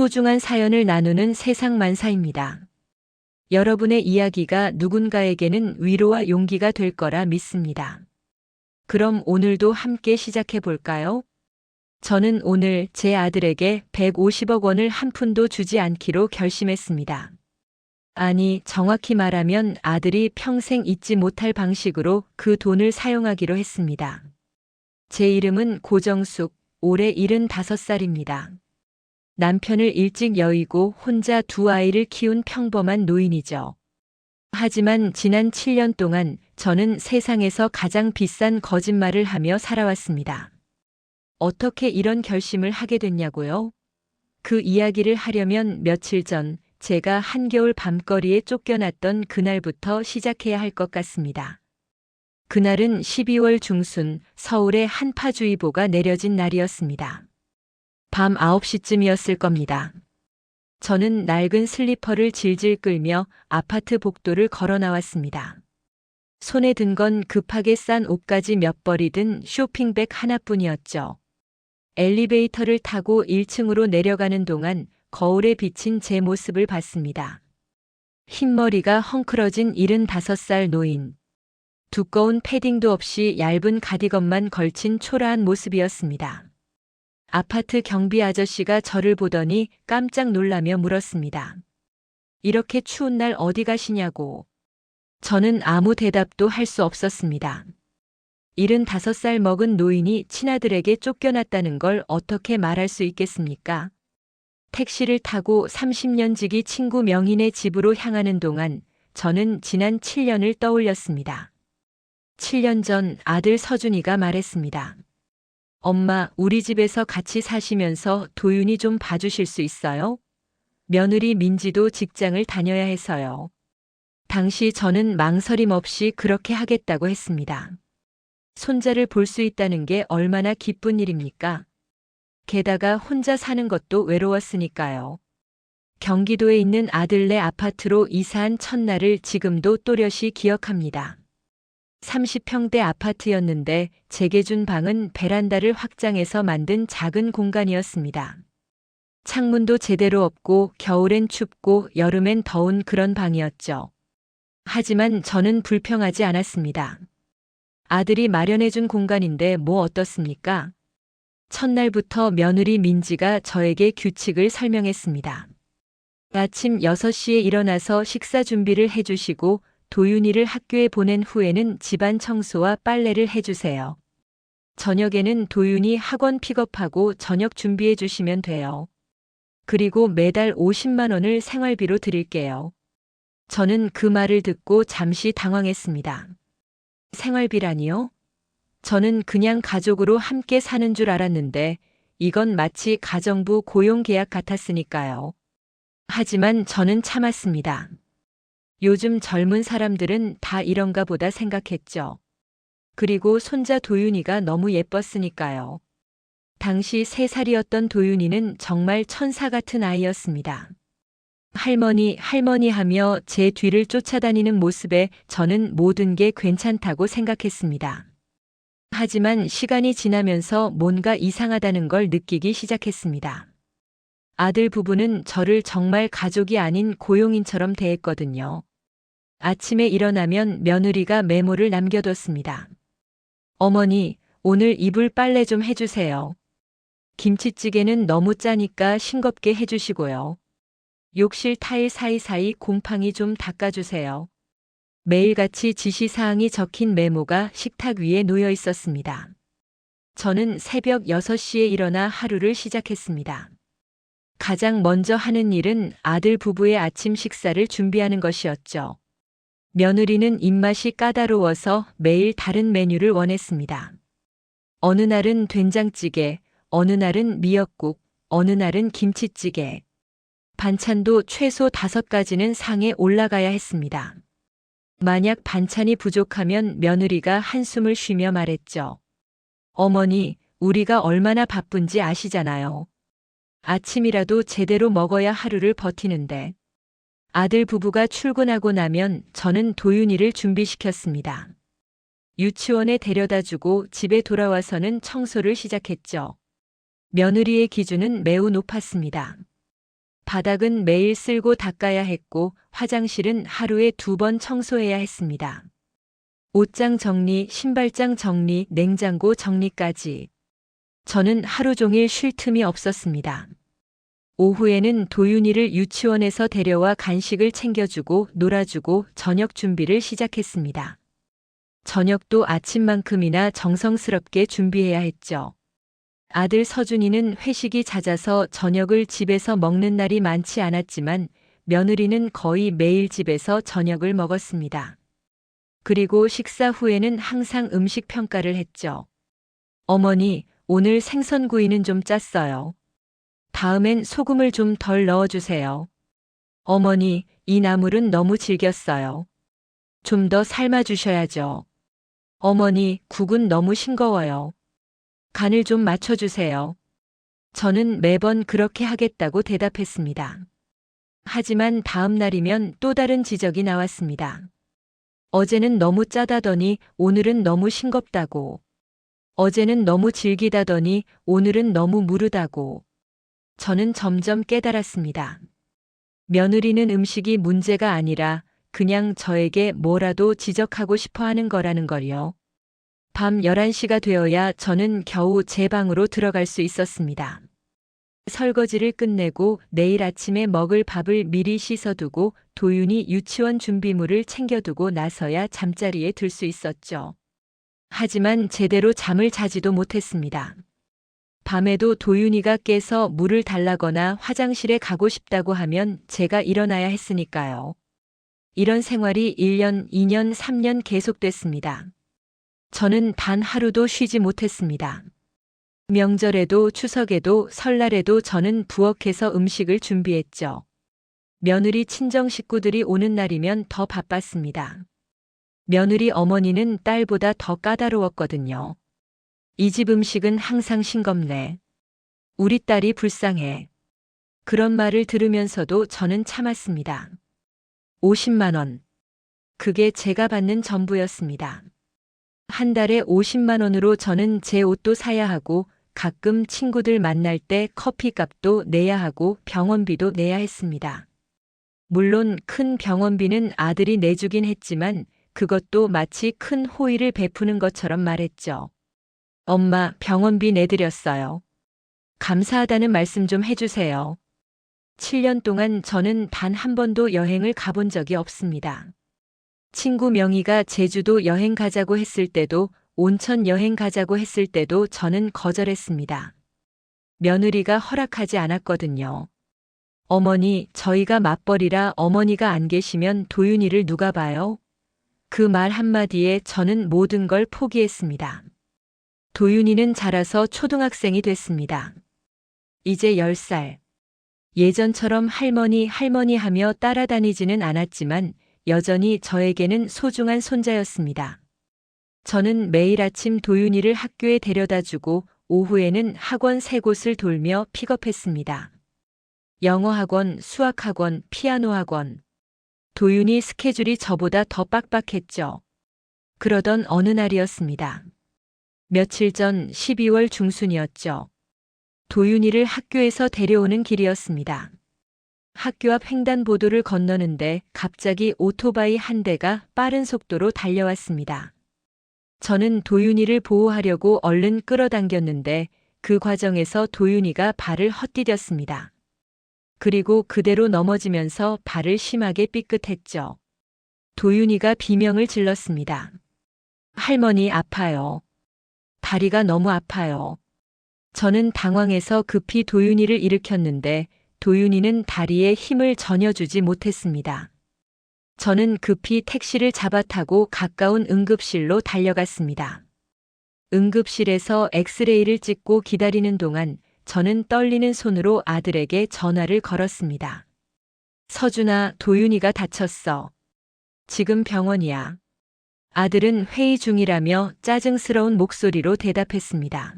소중한 사연을 나누는 세상만사입니다. 여러분의 이야기가 누군가에게는 위로와 용기가 될 거라 믿습니다. 그럼 오늘도 함께 시작해 볼까요? 저는 오늘 제 아들에게 150억 원을 한 푼도 주지 않기로 결심했습니다. 아니, 정확히 말하면 아들이 평생 잊지 못할 방식으로 그 돈을 사용하기로 했습니다. 제 이름은 고정숙, 올해 75살입니다. 남편을 일찍 여의고 혼자 두 아이를 키운 평범한 노인이죠. 하지만 지난 7년 동안 저는 세상에서 가장 비싼 거짓말을 하며 살아왔습니다. 어떻게 이런 결심을 하게 됐냐고요? 그 이야기를 하려면 며칠 전 제가 한겨울 밤거리에 쫓겨났던 그날부터 시작해야 할 것 같습니다. 그날은 12월 중순 서울에 한파주의보가 내려진 날이었습니다. 밤 9시쯤이었을 겁니다. 저는 낡은 슬리퍼를 질질 끌며 아파트 복도를 걸어 나왔습니다. 손에 든 건 급하게 싼 옷까지 몇 벌이 든 쇼핑백 하나뿐이었죠. 엘리베이터를 타고 1층으로 내려가는 동안 거울에 비친 제 모습을 봤습니다. 흰머리가 헝클어진 75살 노인. 두꺼운 패딩도 없이 얇은 가디건만 걸친 초라한 모습이었습니다. 아파트 경비 아저씨가 저를 보더니 깜짝 놀라며 물었습니다. 이렇게 추운 날 어디 가시냐고. 저는 아무 대답도 할 수 없었습니다. 75살 먹은 노인이 친아들에게 쫓겨났다는 걸 어떻게 말할 수 있겠습니까? 택시를 타고 30년 지기 친구 명인의 집으로 향하는 동안 저는 지난 7년을 떠올렸습니다. 7년 전 아들 서준이가 말했습니다. 엄마, 우리 집에서 같이 사시면서 도윤이 좀 봐주실 수 있어요? 며느리 민지도 직장을 다녀야 해서요. 당시 저는 망설임 없이 그렇게 하겠다고 했습니다. 손자를 볼 수 있다는 게 얼마나 기쁜 일입니까? 게다가 혼자 사는 것도 외로웠으니까요. 경기도에 있는 아들네 아파트로 이사한 첫날을 지금도 또렷이 기억합니다. 30평대 아파트였는데 제게 준 방은 베란다를 확장해서 만든 작은 공간이었습니다. 창문도 제대로 없고 겨울엔 춥고 여름엔 더운 그런 방이었죠. 하지만 저는 불평하지 않았습니다. 아들이 마련해준 공간인데 뭐 어떻습니까? 첫날부터 며느리 민지가 저에게 규칙을 설명했습니다. 아침 6시에 일어나서 식사 준비를 해주시고 도윤이를 학교에 보낸 후에는 집안 청소와 빨래를 해주세요. 저녁에는 도윤이 학원 픽업하고 저녁 준비해 주시면 돼요. 그리고 매달 50만 원을 생활비로 드릴게요. 저는 그 말을 듣고 잠시 당황했습니다. 생활비라니요? 저는 그냥 가족으로 함께 사는 줄 알았는데 이건 마치 가정부 고용계약 같았으니까요. 하지만 저는 참았습니다. 요즘 젊은 사람들은 다 이런가 보다 생각했죠. 그리고 손자 도윤이가 너무 예뻤으니까요. 당시 3살이었던 도윤이는 정말 천사 같은 아이였습니다. 할머니, 할머니 하며 제 뒤를 쫓아다니는 모습에 저는 모든 게 괜찮다고 생각했습니다. 하지만 시간이 지나면서 뭔가 이상하다는 걸 느끼기 시작했습니다. 아들 부부는 저를 정말 가족이 아닌 고용인처럼 대했거든요. 아침에 일어나면 며느리가 메모를 남겨뒀습니다. 어머니, 오늘 이불 빨래 좀 해주세요. 김치찌개는 너무 짜니까 싱겁게 해주시고요. 욕실 타일 사이사이 곰팡이 좀 닦아주세요. 매일같이 지시사항이 적힌 메모가 식탁 위에 놓여 있었습니다. 저는 새벽 6시에 일어나 하루를 시작했습니다. 가장 먼저 하는 일은 아들 부부의 아침 식사를 준비하는 것이었죠. 며느리는 입맛이 까다로워서 매일 다른 메뉴를 원했습니다. 어느 날은 된장찌개, 어느 날은 미역국, 어느 날은 김치찌개. 반찬도 최소 5가지는 상에 올라가야 했습니다. 만약 반찬이 부족하면 며느리가 한숨을 쉬며 말했죠. 어머니, 우리가 얼마나 바쁜지 아시잖아요. 아침이라도 제대로 먹어야 하루를 버티는데. 아들 부부가 출근하고 나면 저는 도윤이를 준비시켰습니다. 유치원에 데려다주고 집에 돌아와서는 청소를 시작했죠. 며느리의 기준은 매우 높았습니다. 바닥은 매일 쓸고 닦아야 했고 화장실은 하루에 2번 청소해야 했습니다. 옷장 정리, 신발장 정리, 냉장고 정리까지. 저는 하루 종일 쉴 틈이 없었습니다. 오후에는 도윤이를 유치원에서 데려와 간식을 챙겨주고 놀아주고 저녁 준비를 시작했습니다. 저녁도 아침만큼이나 정성스럽게 준비해야 했죠. 아들 서준이는 회식이 잦아서 저녁을 집에서 먹는 날이 많지 않았지만 며느리는 거의 매일 집에서 저녁을 먹었습니다. 그리고 식사 후에는 항상 음식 평가를 했죠. 어머니, 오늘 생선구이는 좀 짰어요. 다음엔 소금을 좀 덜 넣어주세요. 어머니, 이 나물은 너무 질겼어요. 좀 더 삶아주셔야죠. 어머니, 국은 너무 싱거워요. 간을 좀 맞춰주세요. 저는 매번 그렇게 하겠다고 대답했습니다. 하지만 다음 날이면 또 다른 지적이 나왔습니다. 어제는 너무 짜다더니 오늘은 너무 싱겁다고. 어제는 너무 질기다더니 오늘은 너무 무르다고. 저는 점점 깨달았습니다. 며느리는 음식이 문제가 아니라 그냥 저에게 뭐라도 지적하고 싶어 하는 거라는 걸요. 밤 11시가 되어야 저는 겨우 제 방으로 들어갈 수 있었습니다. 설거지를 끝내고 내일 아침에 먹을 밥을 미리 씻어두고 도윤이 유치원 준비물을 챙겨두고 나서야 잠자리에 들 수 있었죠. 하지만 제대로 잠을 자지도 못했습니다. 밤에도 도윤이가 깨서 물을 달라거나 화장실에 가고 싶다고 하면 제가 일어나야 했으니까요. 이런 생활이 1년, 2년, 3년 계속됐습니다. 저는 단 하루도 쉬지 못했습니다. 명절에도 추석에도 설날에도 저는 부엌에서 음식을 준비했죠. 며느리 친정 식구들이 오는 날이면 더 바빴습니다. 며느리 어머니는 딸보다 더 까다로웠거든요. 이 집 음식은 항상 싱겁네. 우리 딸이 불쌍해. 그런 말을 들으면서도 저는 참았습니다. 50만 원. 그게 제가 받는 전부였습니다. 한 달에 50만 원으로 저는 제 옷도 사야 하고 가끔 친구들 만날 때 커피값도 내야 하고 병원비도 내야 했습니다. 물론 큰 병원비는 아들이 내주긴 했지만 그것도 마치 큰 호의를 베푸는 것처럼 말했죠. 엄마, 병원비 내드렸어요. 감사하다는 말씀 좀 해주세요. 7년 동안 저는 단 한 번도 여행을 가본 적이 없습니다. 친구 명희가 제주도 여행 가자고 했을 때도 온천 여행 가자고 했을 때도 저는 거절했습니다. 며느리가 허락하지 않았거든요. 어머니, 저희가 맞벌이라 어머니가 안 계시면 도윤이를 누가 봐요? 그 말 한마디에 저는 모든 걸 포기했습니다. 도윤이는 자라서 초등학생이 됐습니다. 이제 10살. 예전처럼 할머니, 할머니 하며 따라다니지는 않았지만 여전히 저에게는 소중한 손자였습니다. 저는 매일 아침 도윤이를 학교에 데려다주고 오후에는 학원 3곳을 돌며 픽업했습니다. 영어학원, 수학학원, 피아노학원. 도윤이 스케줄이 저보다 더 빡빡했죠. 그러던 어느 날이었습니다. 며칠 전 12월 중순이었죠. 도윤이를 학교에서 데려오는 길이었습니다. 학교 앞 횡단보도를 건너는데 갑자기 오토바이 한 대가 빠른 속도로 달려왔습니다. 저는 도윤이를 보호하려고 얼른 끌어당겼는데 그 과정에서 도윤이가 발을 헛디뎠습니다. 그리고 그대로 넘어지면서 발을 심하게 삐끗했죠. 도윤이가 비명을 질렀습니다. 할머니 아파요. 다리가 너무 아파요. 저는 당황해서 급히 도윤이를 일으켰는데 도윤이는 다리에 힘을 전혀 주지 못했습니다. 저는 급히 택시를 잡아 타고 가까운 응급실로 달려갔습니다. 응급실에서 엑스레이를 찍고 기다리는 동안 저는 떨리는 손으로 아들에게 전화를 걸었습니다. 서준아, 도윤이가 다쳤어. 지금 병원이야. 아들은 회의 중이라며 짜증스러운 목소리로 대답했습니다.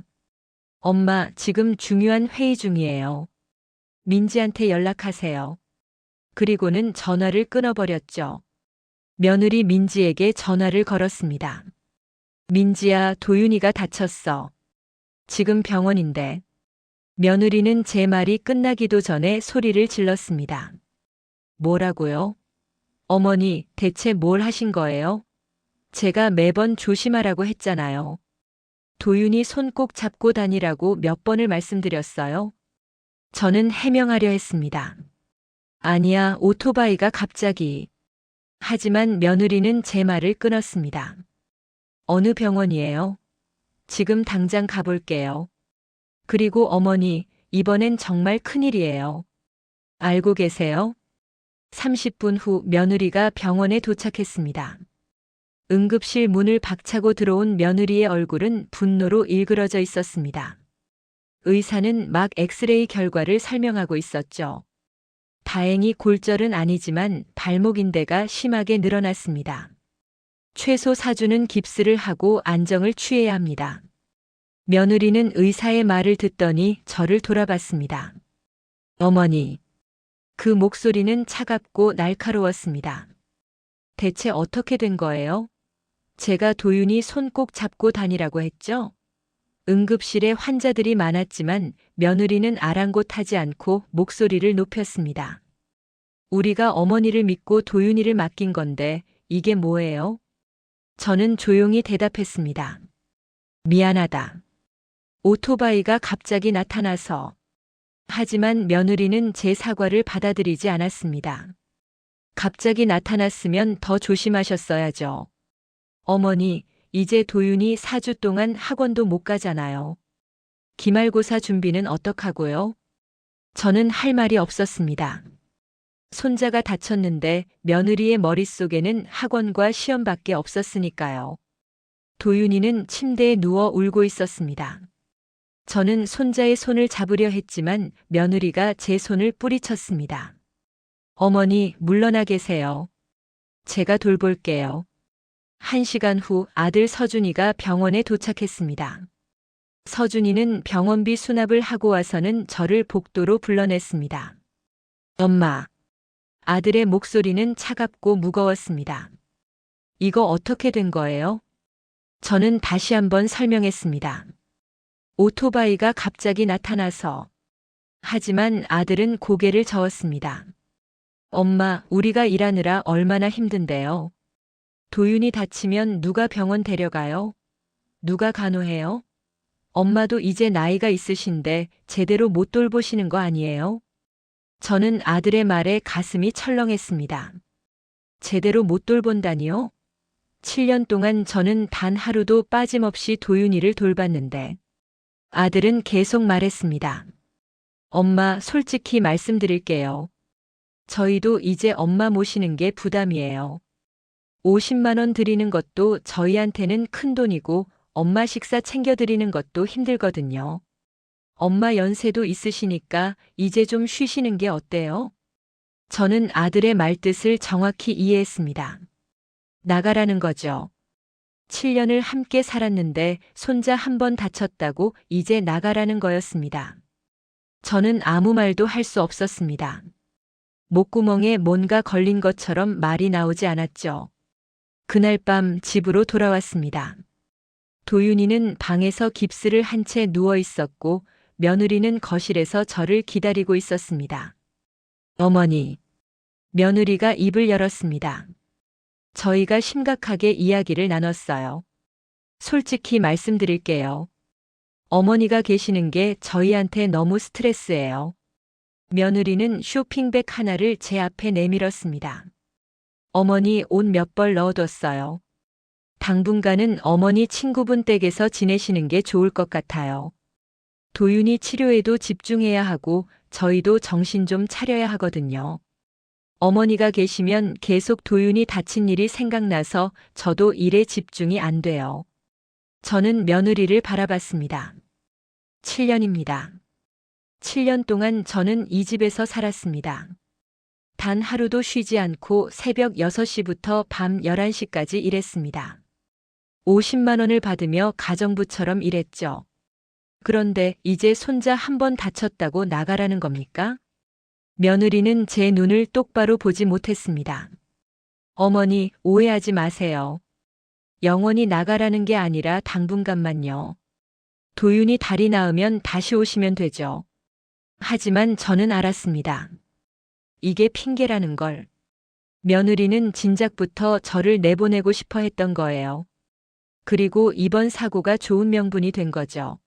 엄마, 지금 중요한 회의 중이에요. 민지한테 연락하세요. 그리고는 전화를 끊어버렸죠. 며느리 민지에게 전화를 걸었습니다. 민지야, 도윤이가 다쳤어. 지금 병원인데. 며느리는 제 말이 끝나기도 전에 소리를 질렀습니다. 뭐라고요? 어머니, 대체 뭘 하신 거예요? 제가 매번 조심하라고 했잖아요. 도윤이 손 꼭 잡고 다니라고 몇 번을 말씀드렸어요. 저는 해명하려 했습니다. 아니야, 오토바이가 갑자기. 하지만 며느리는 제 말을 끊었습니다. 어느 병원이에요? 지금 당장 가볼게요. 그리고 어머니, 이번엔 정말 큰일이에요. 알고 계세요? 30분 후 며느리가 병원에 도착했습니다. 응급실 문을 박차고 들어온 며느리의 얼굴은 분노로 일그러져 있었습니다. 의사는 막 엑스레이 결과를 설명하고 있었죠. 다행히 골절은 아니지만 발목 인대가 심하게 늘어났습니다. 최소 4주는 깁스를 하고 안정을 취해야 합니다. 며느리는 의사의 말을 듣더니 저를 돌아봤습니다. 어머니. 그 목소리는 차갑고 날카로웠습니다. 대체 어떻게 된 거예요? 제가 도윤이 손 꼭 잡고 다니라고 했죠? 응급실에 환자들이 많았지만 며느리는 아랑곳하지 않고 목소리를 높였습니다. 우리가 어머니를 믿고 도윤이를 맡긴 건데 이게 뭐예요? 저는 조용히 대답했습니다. 미안하다. 오토바이가 갑자기 나타나서. 하지만 며느리는 제 사과를 받아들이지 않았습니다. 갑자기 나타났으면 더 조심하셨어야죠. 어머니, 이제 도윤이 4주 동안 학원도 못 가잖아요. 기말고사 준비는 어떡하고요? 저는 할 말이 없었습니다. 손자가 다쳤는데 며느리의 머릿속에는 학원과 시험밖에 없었으니까요. 도윤이는 침대에 누워 울고 있었습니다. 저는 손자의 손을 잡으려 했지만 며느리가 제 손을 뿌리쳤습니다. 어머니, 물러나 계세요. 제가 돌볼게요. 1시간 후 아들 서준이가 병원에 도착했습니다. 서준이는 병원비 수납을 하고 와서는 저를 복도로 불러냈습니다. 엄마. 아들의 목소리는 차갑고 무거웠습니다. 이거 어떻게 된 거예요? 저는 다시 한번 설명했습니다. 오토바이가 갑자기 나타나서. 하지만 아들은 고개를 저었습니다. 엄마, 우리가 일하느라 얼마나 힘든데요. 도윤이 다치면 누가 병원 데려가요? 누가 간호해요? 엄마도 이제 나이가 있으신데 제대로 못 돌보시는 거 아니에요? 저는 아들의 말에 가슴이 철렁했습니다. 제대로 못 돌본다니요? 7년 동안 저는 단 하루도 빠짐없이 도윤이를 돌봤는데 아들은 계속 말했습니다. 엄마, 솔직히 말씀드릴게요. 저희도 이제 엄마 모시는 게 부담이에요. 50만 원 드리는 것도 저희한테는 큰 돈이고 엄마 식사 챙겨드리는 것도 힘들거든요. 엄마 연세도 있으시니까 이제 좀 쉬시는 게 어때요? 저는 아들의 말뜻을 정확히 이해했습니다. 나가라는 거죠. 7년을 함께 살았는데 손자 한 번 다쳤다고 이제 나가라는 거였습니다. 저는 아무 말도 할 수 없었습니다. 목구멍에 뭔가 걸린 것처럼 말이 나오지 않았죠. 그날 밤 집으로 돌아왔습니다. 도윤이는 방에서 깁스를 한 채 누워 있었고 며느리는 거실에서 저를 기다리고 있었습니다. 어머니. 며느리가 입을 열었습니다. 저희가 심각하게 이야기를 나눴어요. 솔직히 말씀드릴게요. 어머니가 계시는 게 저희한테 너무 스트레스예요. 며느리는 쇼핑백 하나를 제 앞에 내밀었습니다. 어머니 옷 몇 벌 넣어뒀어요. 당분간은 어머니 친구분 댁에서 지내시는 게 좋을 것 같아요. 도윤이 치료에도 집중해야 하고 저희도 정신 좀 차려야 하거든요. 어머니가 계시면 계속 도윤이 다친 일이 생각나서 저도 일에 집중이 안 돼요. 저는 며느리를 바라봤습니다. 7년입니다. 7년 동안 저는 이 집에서 살았습니다. 단 하루도 쉬지 않고 새벽 6시부터 밤 11시까지 일했습니다. 50만 원을 받으며 가정부처럼 일했죠. 그런데 이제 손자 한 번 다쳤다고 나가라는 겁니까? 며느리는 제 눈을 똑바로 보지 못했습니다. 어머니, 오해하지 마세요. 영원히 나가라는 게 아니라 당분간만요. 도윤이 달이 나으면 다시 오시면 되죠. 하지만 저는 알았습니다. 이게 핑계라는 걸. 며느리는 진작부터 저를 내보내고 싶어 했던 거예요. 그리고 이번 사고가 좋은 명분이 된 거죠.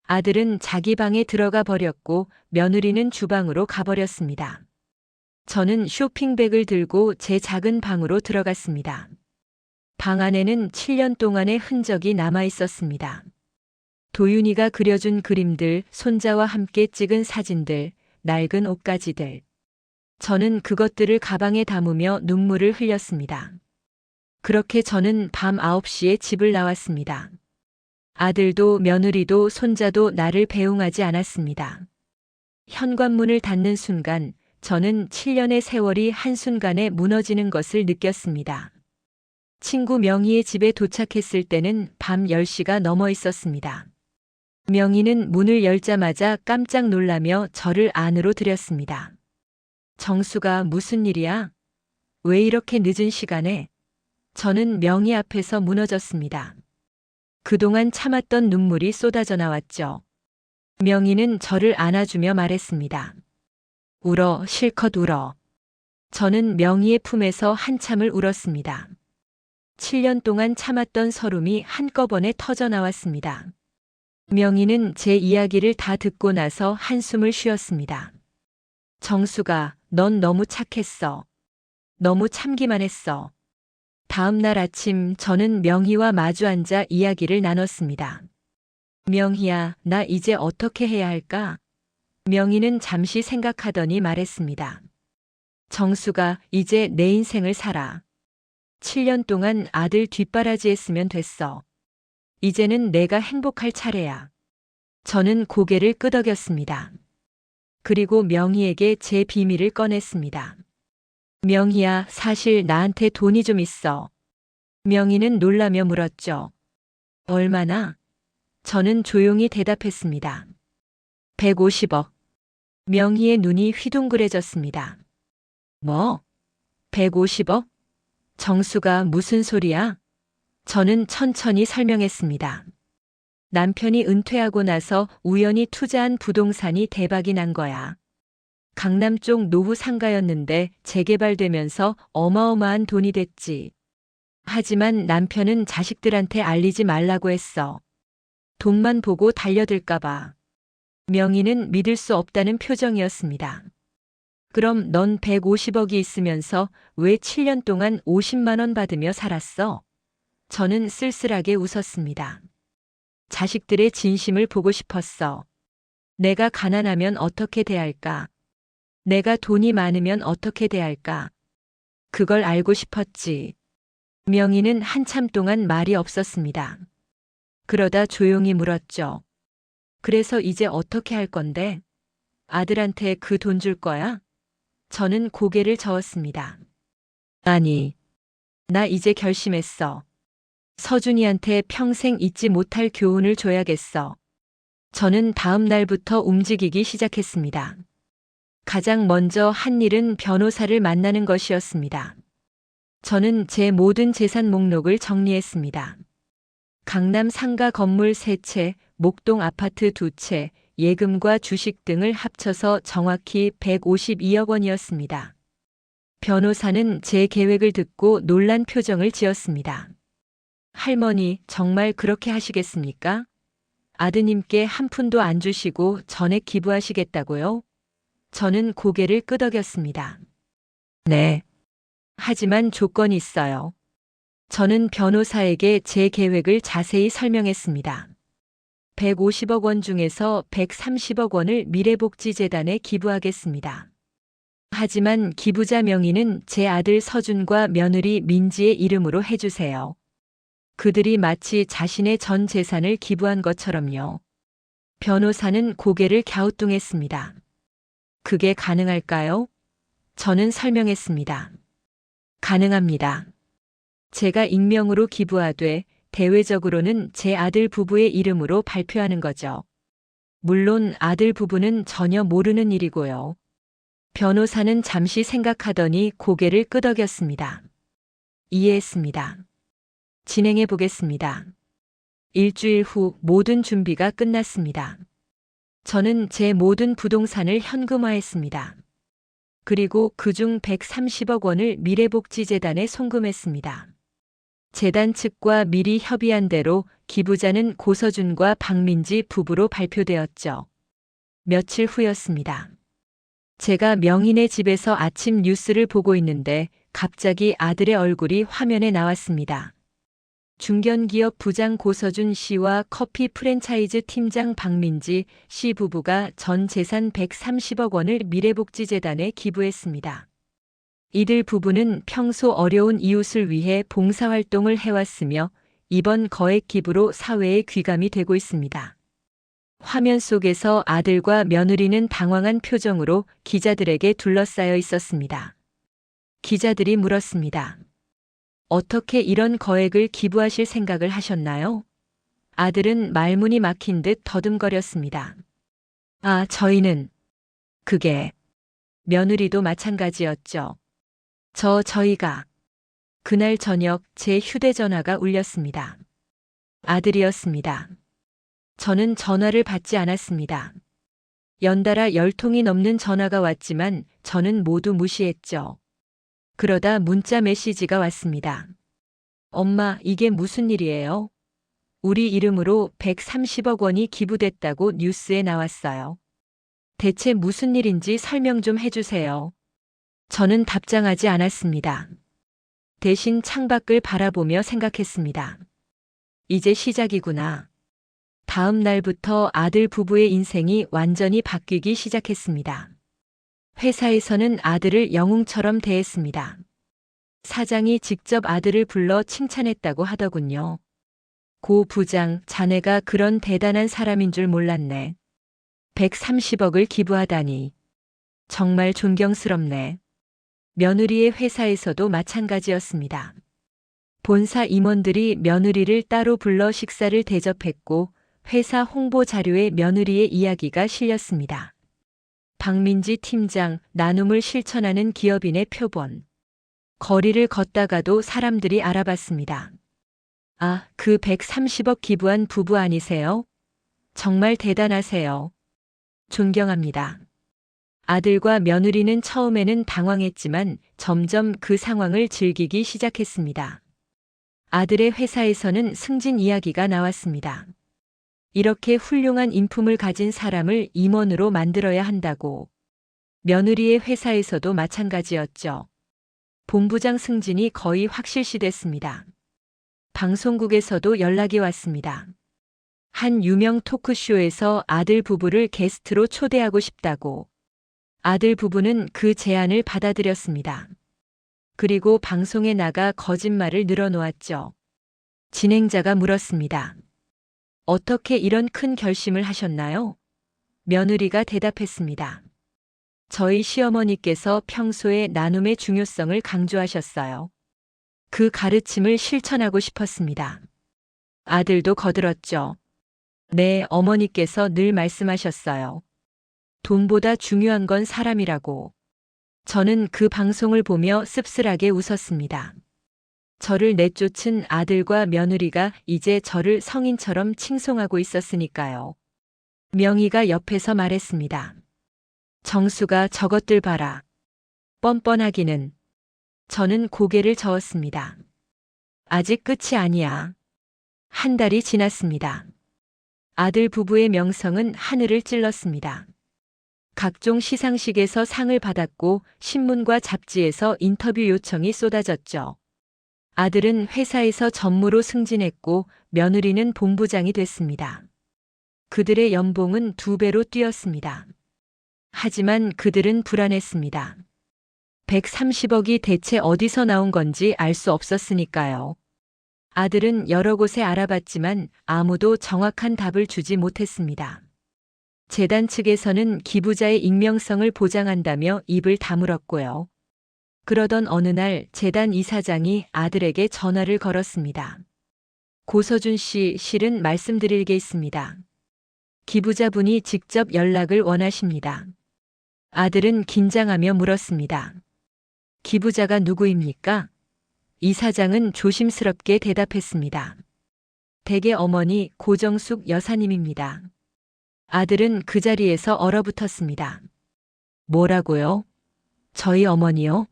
아들은 자기 방에 들어가 버렸고 며느리는 주방으로 가버렸습니다. 저는 쇼핑백을 들고 제 작은 방으로 들어갔습니다. 방 안에는 7년 동안의 흔적이 남아 있었습니다. 도윤이가 그려준 그림들, 손자와 함께 찍은 사진들, 낡은 옷가지들. 저는 그것들을 가방에 담으며 눈물을 흘렸습니다. 그렇게 저는 밤 9시에 집을 나왔습니다. 아들도 며느리도 손자도 나를 배웅하지 않았습니다. 현관문을 닫는 순간 저는 7년의 세월이 한순간에 무너지는 것을 느꼈습니다. 친구 명희의 집에 도착했을 때는 밤 10시가 넘어 있었습니다. 명희는 문을 열자마자 깜짝 놀라며 저를 안으로 들였습니다. 정수가 무슨 일이야? 왜 이렇게 늦은 시간에? 저는 명희 앞에서 무너졌습니다. 그동안 참았던 눈물이 쏟아져 나왔죠. 명희는 저를 안아주며 말했습니다. 울어, 실컷 울어. 저는 명희의 품에서 한참을 울었습니다. 7년 동안 참았던 서름이 한꺼번에 터져 나왔습니다. 명희는 제 이야기를 다 듣고 나서 한숨을 쉬었습니다. 정수가, 넌 너무 착했어. 너무 참기만 했어. 다음 날 아침 저는 명희와 마주 앉아 이야기를 나눴습니다. 명희야, 나 이제 어떻게 해야 할까? 명희는 잠시 생각하더니 말했습니다. 정수가, 이제 내 인생을 살아. 7년 동안 아들 뒷바라지 했으면 됐어. 이제는 내가 행복할 차례야. 저는 고개를 끄덕였습니다. 그리고 명희에게 제 비밀을 꺼냈습니다. 명희야, 사실 나한테 돈이 좀 있어. 명희는 놀라며 물었죠. 얼마나? 저는 조용히 대답했습니다. 150억. 명희의 눈이 휘둥그레졌습니다. 뭐? 150억? 정수가 무슨 소리야? 저는 천천히 설명했습니다. 남편이 은퇴하고 나서 우연히 투자한 부동산이 대박이 난 거야. 강남 쪽 노후 상가였는데 재개발되면서 어마어마한 돈이 됐지. 하지만 남편은 자식들한테 알리지 말라고 했어. 돈만 보고 달려들까봐. 명희는 믿을 수 없다는 표정이었습니다. 그럼 넌 150억이 있으면서 왜 7년 동안 50만 원 받으며 살았어? 저는 쓸쓸하게 웃었습니다. 자식들의 진심을 보고 싶었어. 내가 가난하면 어떻게 대할까? 내가 돈이 많으면 어떻게 대할까? 그걸 알고 싶었지. 명희는 한참 동안 말이 없었습니다. 그러다 조용히 물었죠. 그래서 이제 어떻게 할 건데? 아들한테 그 돈 줄 거야? 저는 고개를 저었습니다. 아니, 나 이제 결심했어. 서준이한테 평생 잊지 못할 교훈을 줘야겠어. 저는 다음 날부터 움직이기 시작했습니다. 가장 먼저 한 일은 변호사를 만나는 것이었습니다. 저는 제 모든 재산 목록을 정리했습니다. 강남 상가 건물 3채, 목동 아파트 2채, 예금과 주식 등을 합쳐서 정확히 152억 원이었습니다. 변호사는 제 계획을 듣고 놀란 표정을 지었습니다. 할머니, 정말 그렇게 하시겠습니까? 아드님께 한 푼도 안 주시고 전액 기부하시겠다고요? 저는 고개를 끄덕였습니다. 네. 하지만 조건이 있어요. 저는 변호사에게 제 계획을 자세히 설명했습니다. 150억 원 중에서 130억 원을 미래복지재단에 기부하겠습니다. 하지만 기부자 명의는 제 아들 서준과 며느리 민지의 이름으로 해주세요. 그들이 마치 자신의 전 재산을 기부한 것처럼요. 변호사는 고개를 갸우뚱했습니다. 그게 가능할까요? 저는 설명했습니다. 가능합니다. 제가 익명으로 기부하되 대외적으로는 제 아들 부부의 이름으로 발표하는 거죠. 물론 아들 부부는 전혀 모르는 일이고요. 변호사는 잠시 생각하더니 고개를 끄덕였습니다. 이해했습니다. 진행해 보겠습니다. 일주일 후 모든 준비가 끝났습니다. 저는 제 모든 부동산을 현금화했습니다. 그리고 그중 130억 원을 미래복지재단에 송금했습니다. 재단 측과 미리 협의한 대로 기부자는 고서준과 박민지 부부로 발표되었죠. 며칠 후였습니다. 제가 명인의 집에서 아침 뉴스를 보고 있는데 갑자기 아들의 얼굴이 화면에 나왔습니다. 중견기업 부장 고서준 씨와 커피 프랜차이즈 팀장 박민지 씨 부부가 전 재산 130억 원을 미래복지재단에 기부했습니다. 이들 부부는 평소 어려운 이웃을 위해 봉사활동을 해왔으며 이번 거액 기부로 사회에 귀감이 되고 있습니다. 화면 속에서 아들과 며느리는 당황한 표정으로 기자들에게 둘러싸여 있었습니다. 기자들이 물었습니다. 어떻게 이런 거액을 기부하실 생각을 하셨나요? 아들은 말문이 막힌 듯 더듬거렸습니다. 저희는 그게 며느리도 마찬가지였죠. 저희가 그날 저녁 제 휴대전화가 울렸습니다. 아들이었습니다. 저는 전화를 받지 않았습니다. 연달아 10통이 넘는 전화가 왔지만 저는 모두 무시했죠. 그러다 문자 메시지가 왔습니다. 엄마, 이게 무슨 일이에요? 우리 이름으로 130억 원이 기부됐다고 뉴스에 나왔어요. 대체 무슨 일인지 설명 좀 해주세요. 저는 답장하지 않았습니다. 대신 창밖을 바라보며 생각했습니다. 이제 시작이구나. 다음 날부터 아들 부부의 인생이 완전히 바뀌기 시작했습니다. 회사에서는 아들을 영웅처럼 대했습니다. 사장이 직접 아들을 불러 칭찬했다고 하더군요. 고 부장, 자네가 그런 대단한 사람인 줄 몰랐네. 130억을 기부하다니. 정말 존경스럽네. 며느리의 회사에서도 마찬가지였습니다. 본사 임원들이 며느리를 따로 불러 식사를 대접했고 회사 홍보 자료에 며느리의 이야기가 실렸습니다. 박민지 팀장, 나눔을 실천하는 기업인의 표본. 거리를 걷다가도 사람들이 알아봤습니다. 그 130억 기부한 부부 아니세요? 정말 대단하세요. 존경합니다. 아들과 며느리는 처음에는 당황했지만 점점 그 상황을 즐기기 시작했습니다. 아들의 회사에서는 승진 이야기가 나왔습니다. 이렇게 훌륭한 인품을 가진 사람을 임원으로 만들어야 한다고. 며느리의 회사에서도 마찬가지였죠. 본부장 승진이 거의 확실시됐습니다. 방송국에서도 연락이 왔습니다. 한 유명 토크쇼에서 아들 부부를 게스트로 초대하고 싶다고. 아들 부부는 그 제안을 받아들였습니다. 그리고 방송에 나가 거짓말을 늘어놓았죠. 진행자가 물었습니다. 어떻게 이런 큰 결심을 하셨나요? 며느리가 대답했습니다. 저희 시어머니께서 평소에 나눔의 중요성을 강조하셨어요. 그 가르침을 실천하고 싶었습니다. 아들도 거들었죠. 네, 어머니께서 늘 말씀하셨어요. 돈보다 중요한 건 사람이라고. 저는 그 방송을 보며 씁쓸하게 웃었습니다. 저를 내쫓은 아들과 며느리가 이제 저를 성인처럼 칭송하고 있었으니까요. 명희가 옆에서 말했습니다. 정수가 저것들 봐라. 뻔뻔하기는. 저는 고개를 저었습니다. 아직 끝이 아니야. 한 달이 지났습니다. 아들 부부의 명성은 하늘을 찔렀습니다. 각종 시상식에서 상을 받았고 신문과 잡지에서 인터뷰 요청이 쏟아졌죠. 아들은 회사에서 전무로 승진했고 며느리는 본부장이 됐습니다. 그들의 연봉은 2배로 뛰었습니다. 하지만 그들은 불안했습니다. 130억이 대체 어디서 나온 건지 알 수 없었으니까요. 아들은 여러 곳에 알아봤지만 아무도 정확한 답을 주지 못했습니다. 재단 측에서는 기부자의 익명성을 보장한다며 입을 다물었고요. 그러던 어느 날 재단 이사장이 아들에게 전화를 걸었습니다. 고서준 씨, 실은 말씀드릴 게 있습니다. 기부자분이 직접 연락을 원하십니다. 아들은 긴장하며 물었습니다. 기부자가 누구입니까? 이사장은 조심스럽게 대답했습니다. 댁의 어머니 고정숙 여사님입니다. 아들은 그 자리에서 얼어붙었습니다. 뭐라고요? 저희 어머니요?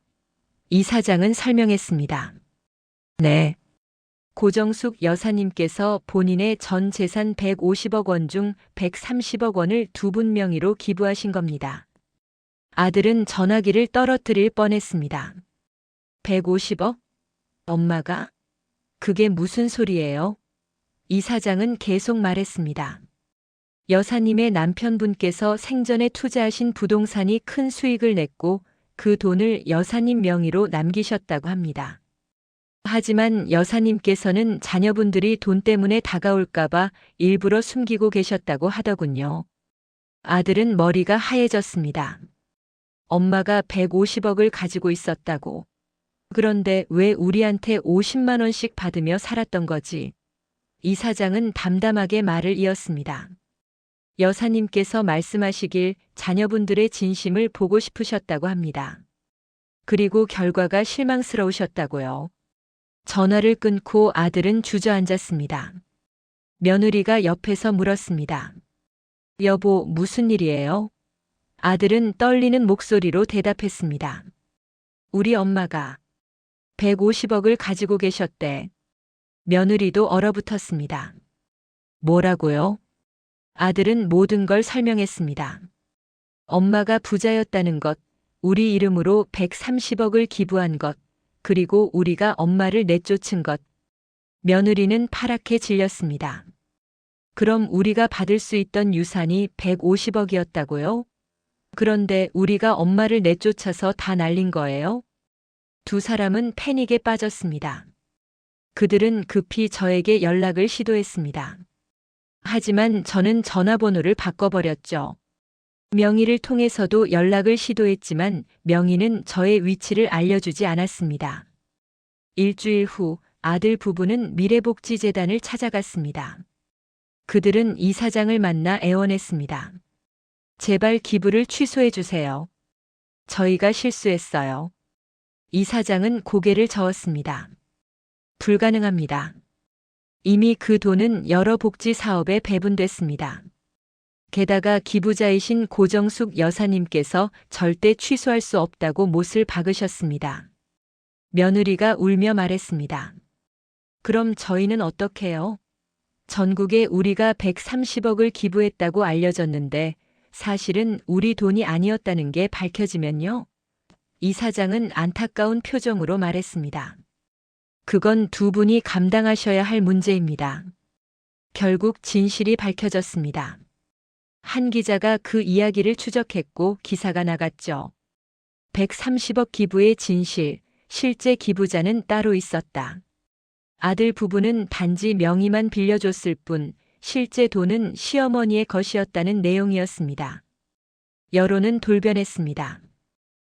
이 사장은 설명했습니다. 네. 고정숙 여사님께서 본인의 전 재산 150억 원 중 130억 원을 두 분 명의로 기부하신 겁니다. 아들은 전화기를 떨어뜨릴 뻔했습니다. 150억? 엄마가? 그게 무슨 소리예요? 이 사장은 계속 말했습니다. 여사님의 남편분께서 생전에 투자하신 부동산이 큰 수익을 냈고 그 돈을 여사님 명의로 남기셨다고 합니다. 하지만 여사님께서는 자녀분들이 돈 때문에 다가올까봐 일부러 숨기고 계셨다고 하더군요. 아들은 머리가 하얘졌습니다. 엄마가 150억을 가지고 있었다고. 그런데 왜 우리한테 50만 원씩 받으며 살았던 거지? 이 사장은 담담하게 말을 이었습니다. 여사님께서 말씀하시길 자녀분들의 진심을 보고 싶으셨다고 합니다. 그리고 결과가 실망스러우셨다고요. 전화를 끊고 아들은 주저앉았습니다. 며느리가 옆에서 물었습니다. 여보, 무슨 일이에요? 아들은 떨리는 목소리로 대답했습니다. 우리 엄마가 150억을 가지고 계셨대. 며느리도 얼어붙었습니다. 뭐라고요? 아들은 모든 걸 설명했습니다. 엄마가 부자였다는 것, 우리 이름으로 130억을 기부한 것, 그리고 우리가 엄마를 내쫓은 것. 며느리는 파랗게 질렸습니다. 그럼 우리가 받을 수 있던 유산이 150억이었다고요? 그런데 우리가 엄마를 내쫓아서 다 날린 거예요? 두 사람은 패닉에 빠졌습니다. 그들은 급히 저에게 연락을 시도했습니다. 하지만 저는 전화번호를 바꿔버렸죠. 명의를 통해서도 연락을 시도했지만 명의는 저의 위치를 알려주지 않았습니다. 일주일 후 아들 부부는 미래복지재단을 찾아갔습니다. 그들은 이 사장을 만나 애원했습니다. 제발 기부를 취소해 주세요. 저희가 실수했어요. 이 사장은 고개를 저었습니다. 불가능합니다. 이미 그 돈은 여러 복지 사업에 배분됐습니다. 게다가 기부자이신 고정숙 여사님께서 절대 취소할 수 없다고 못을 박으셨습니다. 며느리가 울며 말했습니다. 그럼 저희는 어떡해요? 전국에 우리가 130억을 기부했다고 알려졌는데 사실은 우리 돈이 아니었다는 게 밝혀지면요? 이 사장은 안타까운 표정으로 말했습니다. 그건 두 분이 감당하셔야 할 문제입니다. 결국 진실이 밝혀졌습니다. 한 기자가 그 이야기를 추적했고 기사가 나갔죠. 130억 기부의 진실, 실제 기부자는 따로 있었다. 아들 부부는 단지 명의만 빌려줬을 뿐 실제 돈은 시어머니의 것이었다는 내용이었습니다. 여론은 돌변했습니다.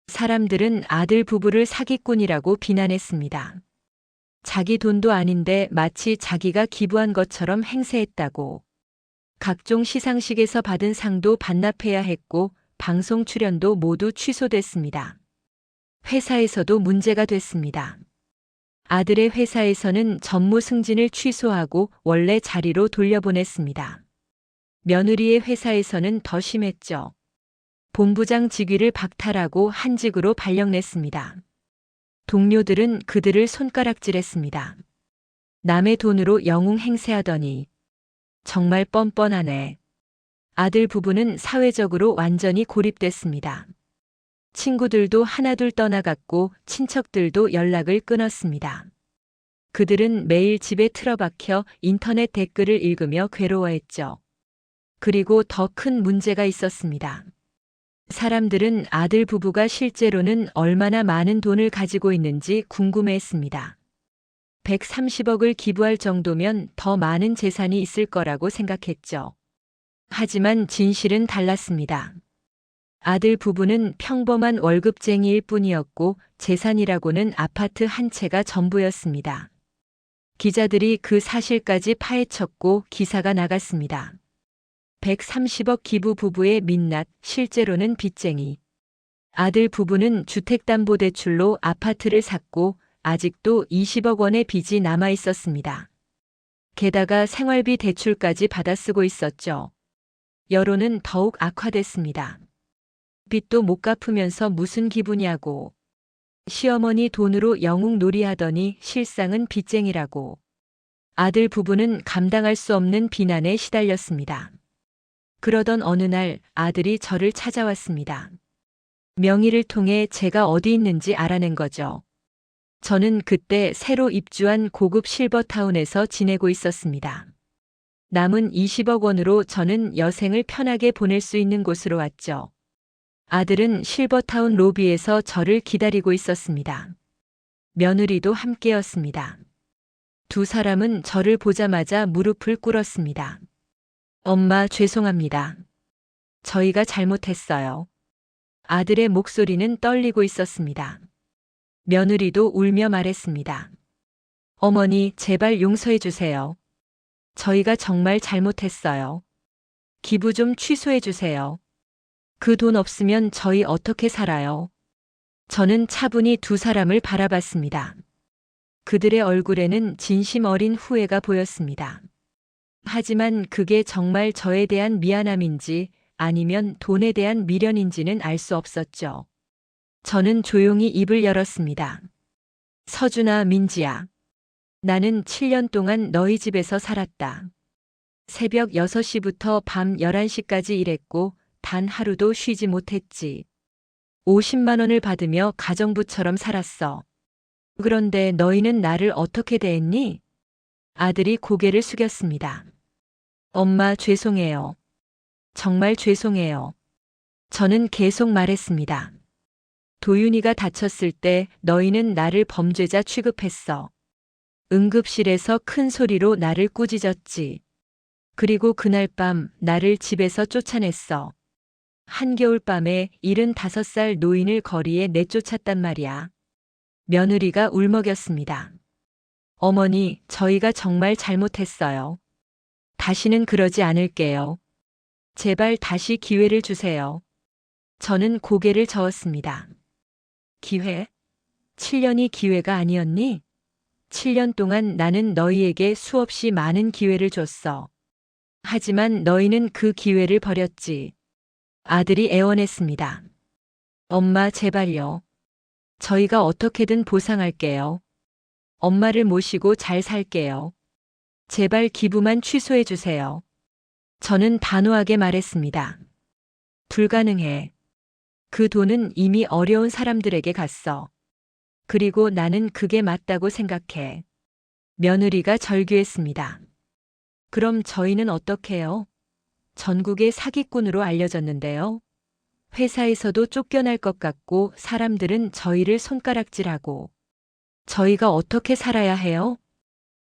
사람들은 아들 부부를 사기꾼이라고 비난했습니다. 자기 돈도 아닌데 마치 자기가 기부한 것처럼 행세했다고. 각종 시상식에서 받은 상도 반납해야 했고 방송 출연도 모두 취소됐습니다. 회사에서도 문제가 됐습니다. 아들의 회사에서는 전무 승진을 취소하고 원래 자리로 돌려보냈습니다. 며느리의 회사에서는 더 심했죠. 본부장 직위를 박탈하고 한직으로 발령냈습니다. 동료들은 그들을 손가락질했습니다. 남의 돈으로 영웅 행세하더니 정말 뻔뻔하네. 아들 부부는 사회적으로 완전히 고립됐습니다. 친구들도 하나둘 떠나갔고 친척들도 연락을 끊었습니다. 그들은 매일 집에 틀어박혀 인터넷 댓글을 읽으며 괴로워했죠. 그리고 더 큰 문제가 있었습니다. 사람들은 아들 부부가 실제로는 얼마나 많은 돈을 가지고 있는지 궁금해했습니다. 130억을 기부할 정도면 더 많은 재산이 있을 거라고 생각했죠. 하지만 진실은 달랐습니다. 아들 부부는 평범한 월급쟁이일 뿐이었고 재산이라고는 아파트 한 채가 전부였습니다. 기자들이 그 사실까지 파헤쳤고 기사가 나갔습니다. 130억 기부 부부의 민낯, 실제로는 빚쟁이. 아들 부부는 주택담보대출로 아파트를 샀고 아직도 20억 원의 빚이 남아 있었습니다. 게다가 생활비 대출까지 받아 쓰고 있었죠. 여론은 더욱 악화됐습니다. 빚도 못 갚으면서 무슨 기분이냐고. 시어머니 돈으로 영웅놀이하더니 실상은 빚쟁이라고. 아들 부부는 감당할 수 없는 비난에 시달렸습니다. 그러던 어느 날 아들이 저를 찾아왔습니다. 명의를 통해 제가 어디 있는지 알아낸 거죠. 저는 그때 새로 입주한 고급 실버타운에서 지내고 있었습니다. 남은 20억 원으로 저는 여생을 편하게 보낼 수 있는 곳으로 왔죠. 아들은 실버타운 로비에서 저를 기다리고 있었습니다. 며느리도 함께였습니다. 두 사람은 저를 보자마자 무릎을 꿇었습니다. 엄마, 죄송합니다. 저희가 잘못했어요. 아들의 목소리는 떨리고 있었습니다. 며느리도 울며 말했습니다. 어머니, 제발 용서해 주세요. 저희가 정말 잘못했어요. 기부 좀 취소해 주세요. 그 돈 없으면 저희 어떻게 살아요? 저는 차분히 두 사람을 바라봤습니다. 그들의 얼굴에는 진심 어린 후회가 보였습니다. 하지만 그게 정말 저에 대한 미안함인지 아니면 돈에 대한 미련인지는 알 수 없었죠. 저는 조용히 입을 열었습니다. 서준아, 민지야. 나는 7년 동안 너희 집에서 살았다. 새벽 6시부터 밤 11시까지 일했고 단 하루도 쉬지 못했지. 50만 원을 받으며 가정부처럼 살았어. 그런데 너희는 나를 어떻게 대했니? 아들이 고개를 숙였습니다. 엄마, 죄송해요. 정말 죄송해요. 저는 계속 말했습니다. 도윤이가 다쳤을 때 너희는 나를 범죄자 취급했어. 응급실에서 큰 소리로 나를 꾸짖었지. 그리고 그날 밤 나를 집에서 쫓아냈어. 한겨울 밤에 75살 노인을 거리에 내쫓았단 말이야. 며느리가 울먹였습니다. 어머니, 저희가 정말 잘못했어요. 다시는 그러지 않을게요. 제발 다시 기회를 주세요. 저는 고개를 저었습니다. 기회? 7년이 기회가 아니었니? 7년 동안 나는 너희에게 수없이 많은 기회를 줬어. 하지만 너희는 그 기회를 버렸지. 아들이 애원했습니다. 엄마, 제발요. 저희가 어떻게든 보상할게요. 엄마를 모시고 잘 살게요. 제발 기부만 취소해 주세요. 저는 단호하게 말했습니다. 불가능해. 그 돈은 이미 어려운 사람들에게 갔어. 그리고 나는 그게 맞다고 생각해. 며느리가 절규했습니다. 그럼 저희는 어떡해요? 전국의 사기꾼으로 알려졌는데요. 회사에서도 쫓겨날 것 같고 사람들은 저희를 손가락질하고. 저희가 어떻게 살아야 해요?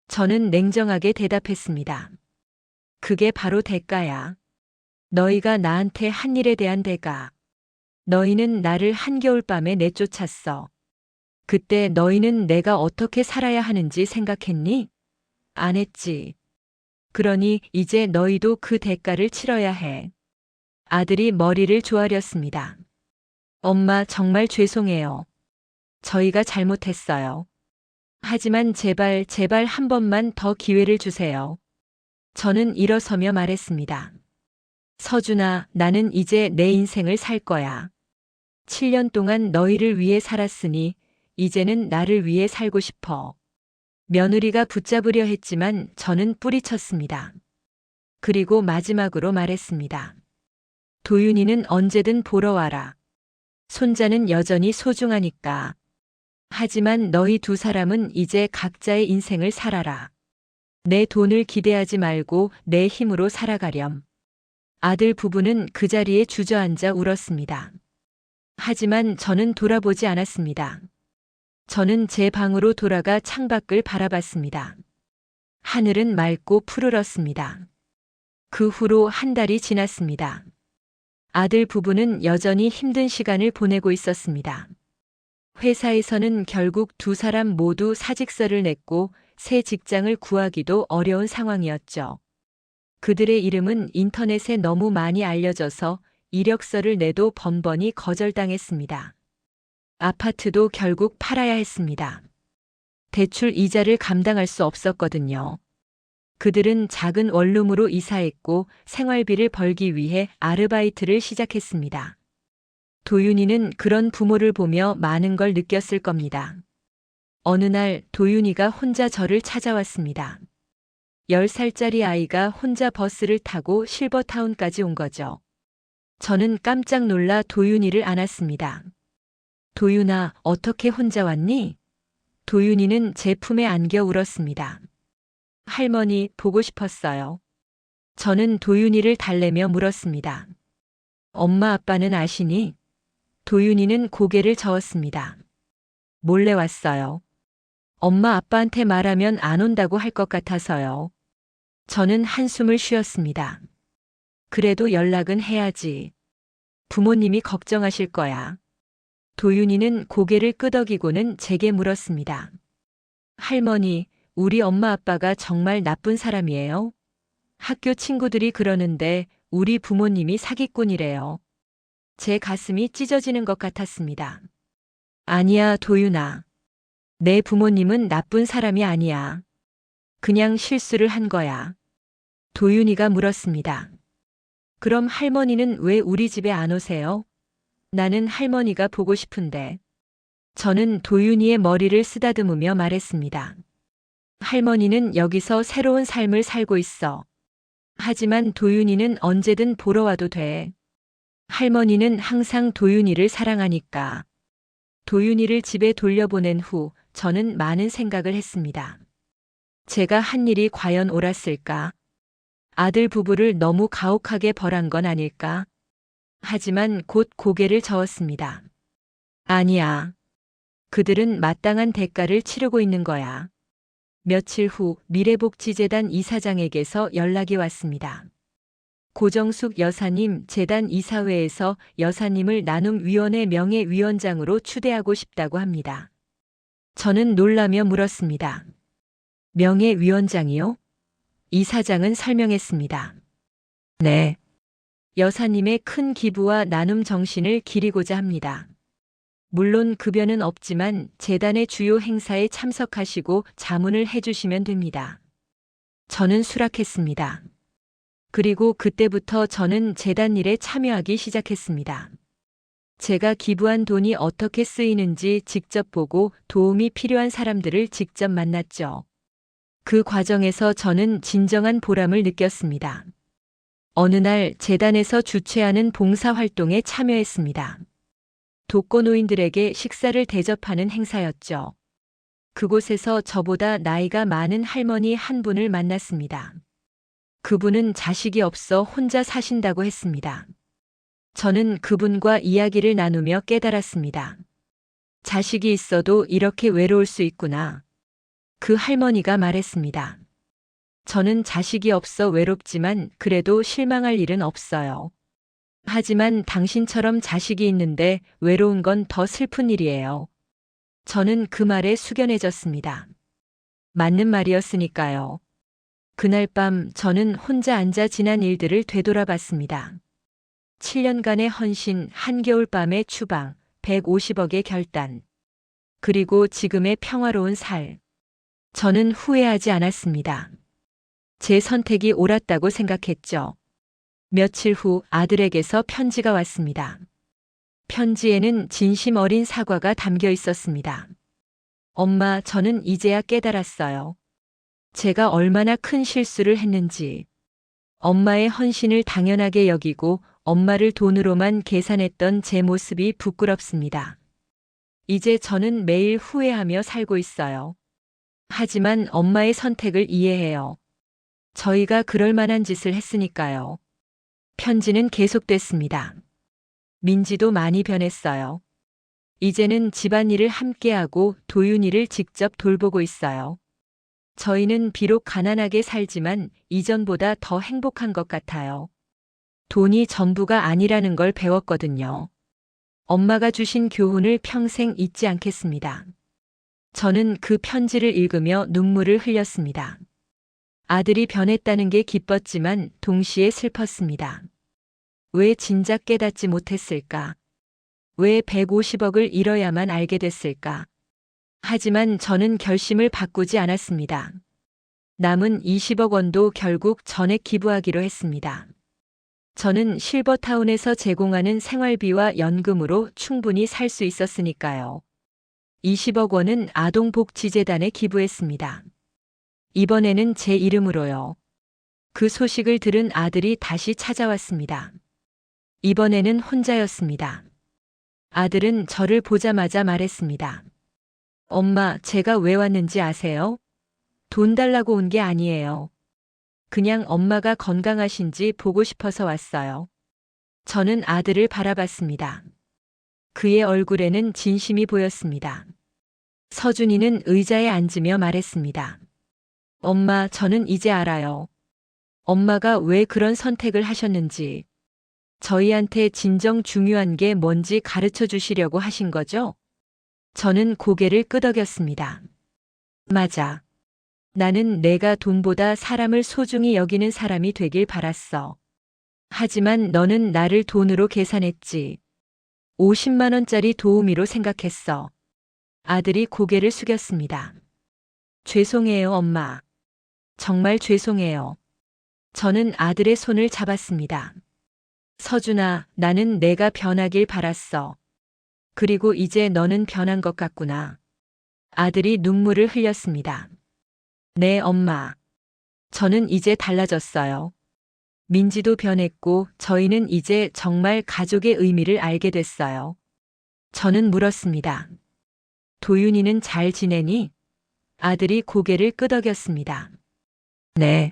저는 냉정하게 대답했습니다. 그게 바로 대가야. 너희가 나한테 한 일에 대한 대가. 너희는 나를 한겨울밤에 내쫓았어. 그때 너희는 내가 어떻게 살아야 하는지 생각했니? 안 했지. 그러니 이제 너희도 그 대가를 치러야 해. 아들이 머리를 조아렸습니다. 엄마, 정말 죄송해요. 저희가 잘못했어요. 하지만 제발 한 번만 더 기회를 주세요. 저는 일어서며 말했습니다. 서준아, 나는 이제 내 인생을 살 거야. 7년 동안 너희를 위해 살았으니 이제는 나를 위해 살고 싶어. 며느리가 붙잡으려 했지만 저는 뿌리쳤습니다. 그리고 마지막으로 말했습니다. 도윤이는 언제든 보러 와라. 손자는 여전히 소중하니까. 하지만 너희 두 사람은 이제 각자의 인생을 살아라. 내 돈을 기대하지 말고 내 힘으로 살아가렴. 아들 부부는 그 자리에 주저앉아 울었습니다. 하지만 저는 돌아보지 않았습니다. 저는 제 방으로 돌아가 창밖을 바라봤습니다. 하늘은 맑고 푸르렀습니다. 그 후로 한 달이 지났습니다. 아들 부부는 여전히 힘든 시간을 보내고 있었습니다. 회사에서는 결국 두 사람 모두 사직서를 냈고 새 직장을 구하기도 어려운 상황이었죠. 그들의 이름은 인터넷에 너무 많이 알려져서 이력서를 내도 번번이 거절당했습니다. 아파트도 결국 팔아야 했습니다. 대출 이자를 감당할 수 없었거든요. 그들은 작은 원룸으로 이사했고 생활비를 벌기 위해 아르바이트를 시작했습니다. 도윤이는 그런 부모를 보며 많은 걸 느꼈을 겁니다. 어느 날 도윤이가 혼자 저를 찾아왔습니다. 10살짜리 아이가 혼자 버스를 타고 실버타운까지 온 거죠. 저는 깜짝 놀라 도윤이를 안았습니다. 도윤아, 어떻게 혼자 왔니? 도윤이는 제 품에 안겨 울었습니다. 할머니, 보고 싶었어요. 저는 도윤이를 달래며 물었습니다. 엄마 아빠는 아시니? 도윤이는 고개를 저었습니다. 몰래 왔어요. 엄마 아빠한테 말하면 안 온다고 할 것 같아서요. 저는 한숨을 쉬었습니다. 그래도 연락은 해야지. 부모님이 걱정하실 거야. 도윤이는 고개를 끄덕이고는 제게 물었습니다. 할머니, 우리 엄마 아빠가 정말 나쁜 사람이에요? 학교 친구들이 그러는데 우리 부모님이 사기꾼이래요. 제 가슴이 찢어지는 것 같았습니다. 아니야, 도윤아. 내 부모님은 나쁜 사람이 아니야. 그냥 실수를 한 거야. 도윤이가 물었습니다. 그럼 할머니는 왜 우리 집에 안 오세요? 나는 할머니가 보고 싶은데. 저는 도윤이의 머리를 쓰다듬으며 말했습니다. 할머니는 여기서 새로운 삶을 살고 있어. 하지만 도윤이는 언제든 보러 와도 돼. 할머니는 항상 도윤이를 사랑하니까. 도윤이를 집에 돌려보낸 후 저는 많은 생각을 했습니다. 제가 한 일이 과연 옳았을까? 아들 부부를 너무 가혹하게 벌한 건 아닐까? 하지만 곧 고개를 저었습니다. 아니야. 그들은 마땅한 대가를 치르고 있는 거야. 며칠 후 미래복지재단 이사장에게서 연락이 왔습니다. 고정숙 여사님, 재단 이사회에서 여사님을 나눔위원회 명예위원장으로 추대하고 싶다고 합니다. 저는 놀라며 물었습니다. 명예위원장이요? 이사장은 설명했습니다. 네. 여사님의 큰 기부와 나눔 정신을 기리고자 합니다. 물론 급여는 없지만 재단의 주요 행사에 참석하시고 자문을 해주시면 됩니다. 저는 수락했습니다. 그리고 그때부터 저는 재단 일에 참여하기 시작했습니다. 제가 기부한 돈이 어떻게 쓰이는지 직접 보고 도움이 필요한 사람들을 직접 만났죠. 그 과정에서 저는 진정한 보람을 느꼈습니다. 어느 날 재단에서 주최하는 봉사활동에 참여했습니다. 독거노인들에게 식사를 대접하는 행사였죠. 그곳에서 저보다 나이가 많은 할머니 한 분을 만났습니다. 그분은 자식이 없어 혼자 사신다고 했습니다. 저는 그분과 이야기를 나누며 깨달았습니다. 자식이 있어도 이렇게 외로울 수 있구나. 그 할머니가 말했습니다. 저는 자식이 없어 외롭지만 그래도 실망할 일은 없어요. 하지만 당신처럼 자식이 있는데 외로운 건 더 슬픈 일이에요. 저는 그 말에 숙연해졌습니다. 맞는 말이었으니까요. 그날 밤 저는 혼자 앉아 지난 일들을 되돌아봤습니다. 7년간의 헌신, 한겨울밤의 추방, 150억의 결단. 그리고 지금의 평화로운 삶. 저는 후회하지 않았습니다. 제 선택이 옳았다고 생각했죠. 며칠 후 아들에게서 편지가 왔습니다. 편지에는 진심 어린 사과가 담겨 있었습니다. 엄마, 저는 이제야 깨달았어요. 제가 얼마나 큰 실수를 했는지. 엄마의 헌신을 당연하게 여기고 엄마를 돈으로만 계산했던 제 모습이 부끄럽습니다. 이제 저는 매일 후회하며 살고 있어요. 하지만 엄마의 선택을 이해해요. 저희가 그럴 만한 짓을 했으니까요. 편지는 계속됐습니다. 민지도 많이 변했어요. 이제는 집안일을 함께하고 도윤이를 직접 돌보고 있어요. 저희는 비록 가난하게 살지만 이전보다 더 행복한 것 같아요. 돈이 전부가 아니라는 걸 배웠거든요. 엄마가 주신 교훈을 평생 잊지 않겠습니다. 저는 그 편지를 읽으며 눈물을 흘렸습니다. 아들이 변했다는 게 기뻤지만 동시에 슬펐습니다. 왜 진작 깨닫지 못했을까? 왜 150억을 잃어야만 알게 됐을까? 하지만 저는 결심을 바꾸지 않았습니다. 남은 20억 원도 결국 전액 기부하기로 했습니다. 저는 실버타운에서 제공하는 생활비와 연금으로 충분히 살 수 있었으니까요. 20억 원은 아동복지재단에 기부했습니다. 이번에는 제 이름으로요. 그 소식을 들은 아들이 다시 찾아왔습니다. 이번에는 혼자였습니다. 아들은 저를 보자마자 말했습니다. 엄마, 제가 왜 왔는지 아세요? 돈 달라고 온 게 아니에요. 그냥 엄마가 건강하신지 보고 싶어서 왔어요. 저는 아들을 바라봤습니다. 그의 얼굴에는 진심이 보였습니다. 서준이는 의자에 앉으며 말했습니다. 엄마, 저는 이제 알아요. 엄마가 왜 그런 선택을 하셨는지. 저희한테 진정 중요한 게 뭔지 가르쳐 주시려고 하신 거죠? 저는 고개를 끄덕였습니다. 맞아. 나는 내가 돈보다 사람을 소중히 여기는 사람이 되길 바랐어. 하지만 너는 나를 돈으로 계산했지. 50만 원짜리 도우미로 생각했어. 아들이 고개를 숙였습니다. 죄송해요, 엄마. 정말 죄송해요. 저는 아들의 손을 잡았습니다. 서준아, 나는 내가 변하길 바랐어. 그리고 이제 너는 변한 것 같구나. 아들이 눈물을 흘렸습니다. 네, 엄마. 저는 이제 달라졌어요. 민지도 변했고 저희는 이제 정말 가족의 의미를 알게 됐어요. 저는 물었습니다. 도윤이는 잘 지내니? 아들이 고개를 끄덕였습니다. 네.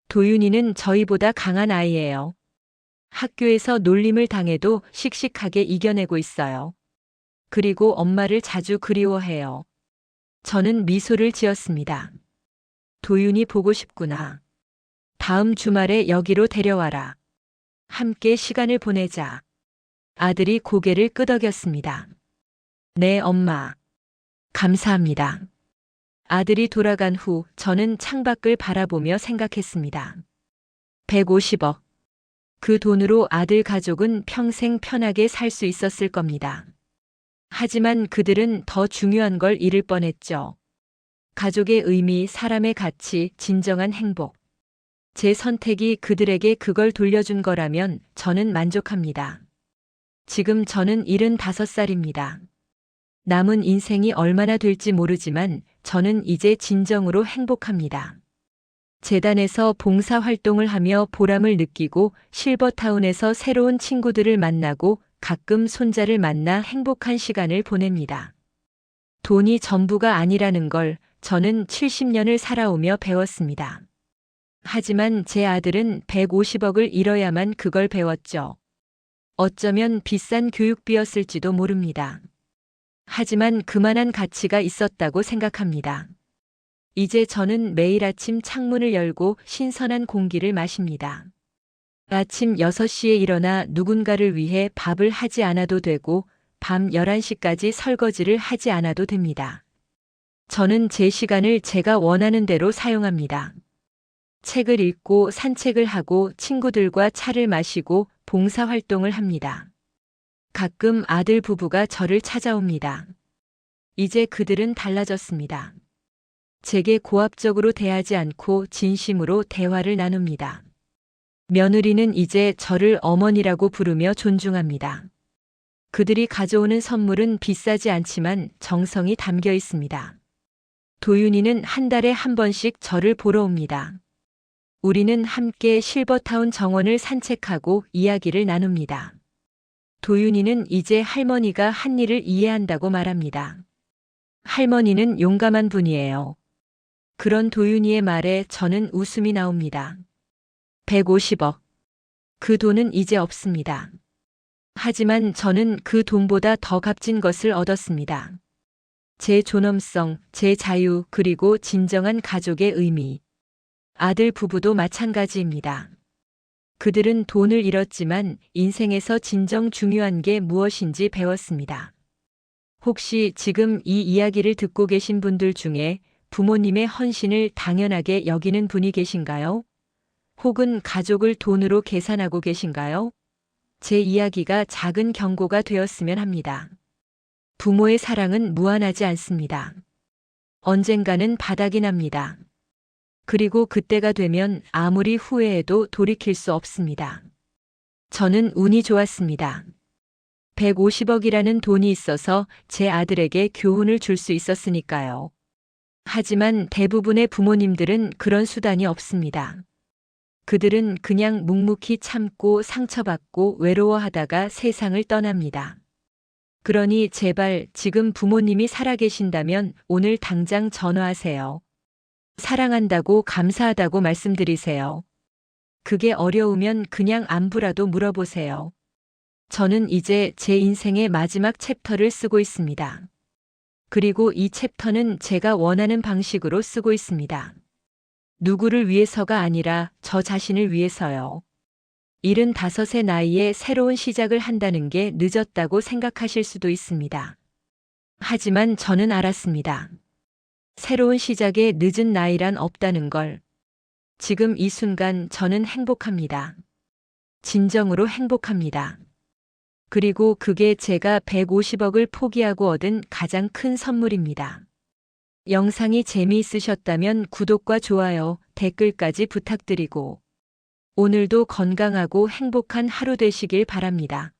도윤이는 저희보다 강한 아이예요. 학교에서 놀림을 당해도 씩씩하게 이겨내고 있어요. 그리고 엄마를 자주 그리워해요. 저는 미소를 지었습니다. 도윤이 보고 싶구나. 다음 주말에 여기로 데려와라. 함께 시간을 보내자. 아들이 고개를 끄덕였습니다. 네, 엄마. 감사합니다. 아들이 돌아간 후 저는 창밖을 바라보며 생각했습니다. 150억. 그 돈으로 아들 가족은 평생 편하게 살 수 있었을 겁니다. 하지만 그들은 더 중요한 걸 잃을 뻔했죠. 가족의 의미, 사람의 가치, 진정한 행복. 제 선택이 그들에게 그걸 돌려준 거라면 저는 만족합니다. 지금 저는 75살입니다. 남은 인생이 얼마나 될지 모르지만 저는 이제 진정으로 행복합니다. 재단에서 봉사활동을 하며 보람을 느끼고 실버타운에서 새로운 친구들을 만나고 가끔 손자를 만나 행복한 시간을 보냅니다. 돈이 전부가 아니라는 걸 저는 70년을 살아오며 배웠습니다. 하지만 제 아들은 150억을 잃어야만 그걸 배웠죠. 어쩌면 비싼 교육비였을지도 모릅니다. 하지만 그만한 가치가 있었다고 생각합니다. 이제 저는 매일 아침 창문을 열고 신선한 공기를 마십니다. 아침 6시에 일어나 누군가를 위해 밥을 하지 않아도 되고 밤 11시까지 설거지를 하지 않아도 됩니다. 저는 제 시간을 제가 원하는 대로 사용합니다. 책을 읽고 산책을 하고 친구들과 차를 마시고 봉사활동을 합니다. 가끔 아들 부부가 저를 찾아옵니다. 이제 그들은 달라졌습니다. 제게 고압적으로 대하지 않고 진심으로 대화를 나눕니다. 며느리는 이제 저를 어머니라고 부르며 존중합니다. 그들이 가져오는 선물은 비싸지 않지만 정성이 담겨 있습니다. 도윤이는 한 달에 한 번씩 저를 보러 옵니다. 우리는 함께 실버타운 정원을 산책하고 이야기를 나눕니다. 도윤이는 이제 할머니가 한 일을 이해한다고 말합니다. 할머니는 용감한 분이에요. 그런 도윤이의 말에 저는 웃음이 나옵니다. 150억. 그 돈은 이제 없습니다. 하지만 저는 그 돈보다 더 값진 것을 얻었습니다. 제 존엄성, 제 자유, 그리고 진정한 가족의 의미. 아들 부부도 마찬가지입니다. 그들은 돈을 잃었지만 인생에서 진정 중요한 게 무엇인지 배웠습니다. 혹시 지금 이 이야기를 듣고 계신 분들 중에 부모님의 헌신을 당연하게 여기는 분이 계신가요? 혹은 가족을 돈으로 계산하고 계신가요? 제 이야기가 작은 경고가 되었으면 합니다. 부모의 사랑은 무한하지 않습니다. 언젠가는 바닥이 납니다. 그리고 그때가 되면 아무리 후회해도 돌이킬 수 없습니다. 저는 운이 좋았습니다. 150억이라는 돈이 있어서 제 아들에게 교훈을 줄 수 있었으니까요. 하지만 대부분의 부모님들은 그런 수단이 없습니다. 그들은 그냥 묵묵히 참고 상처받고 외로워하다가 세상을 떠납니다. 그러니 제발 지금 부모님이 살아계신다면 오늘 당장 전화하세요. 사랑한다고 감사하다고 말씀드리세요. 그게 어려우면 그냥 안부라도 물어보세요. 저는 이제 제 인생의 마지막 챕터를 쓰고 있습니다. 그리고 이 챕터는 제가 원하는 방식으로 쓰고 있습니다. 누구를 위해서가 아니라 저 자신을 위해서요. 75의 나이에 새로운 시작을 한다는 게 늦었다고 생각하실 수도 있습니다. 하지만 저는 알았습니다. 새로운 시작에 늦은 나이란 없다는 걸. 지금 이 순간 저는 행복합니다. 진정으로 행복합니다. 그리고 그게 제가 150억을 포기하고 얻은 가장 큰 선물입니다. 영상이 재미있으셨다면 구독과 좋아요, 댓글까지 부탁드리고 오늘도 건강하고 행복한 하루 되시길 바랍니다.